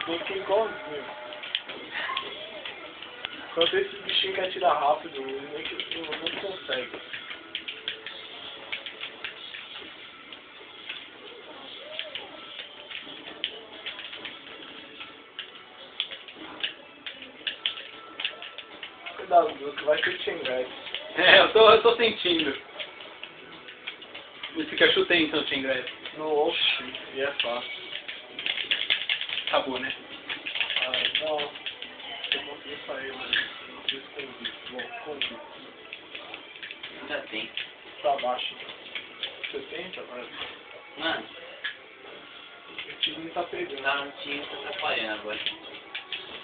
Tem que ir igualzinho. Enquanto esse bichinho quer tirar rápido, ele nem que não consegue. Cuidado, Duque, vai ter Chengai. É, eu tô sentindo. Esse Pikachu tem então Chengai. Oxi, e é fácil. Acabou, né? Ah, não. Eu consegui sair, mas não fiz convite. Bom, convite. Já tem. Pra baixo. 70, vai. Mano, O time tá pegando. tá um time que tá atrapalhando agora.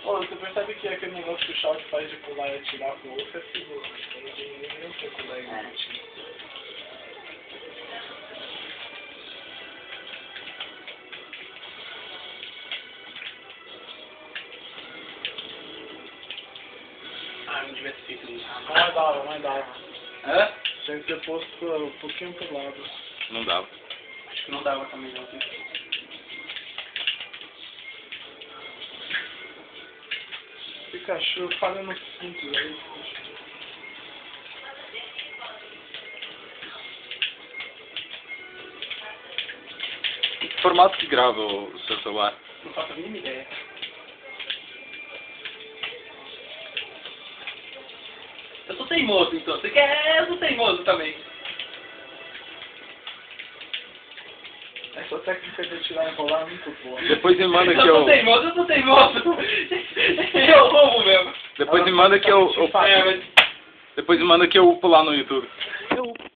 Ô, você percebe que aquele negócio que o Shao faz de pular e atirar com o outro é seguro. Ninguém nem tem pular e atirar. Ah, não devia ter feito isso. Mais dava, mais dava. Hã? Tem que ter posto um pouquinho pro lado. Não dava. Acho que não dava também não. Pikachu falando simples aí. Que formato que grava o seu celular? Não faço a mínima ideia. Eu sou teimoso então. Você quer? Eu sou teimoso também. Essa técnica de atirar e enrolar é muito boa. Depois me manda que Eu eu... sou teimoso, eu sou teimoso. Eu roubo mesmo. Depois me manda que eu... É, mas... Depois me manda que eu pular no YouTube.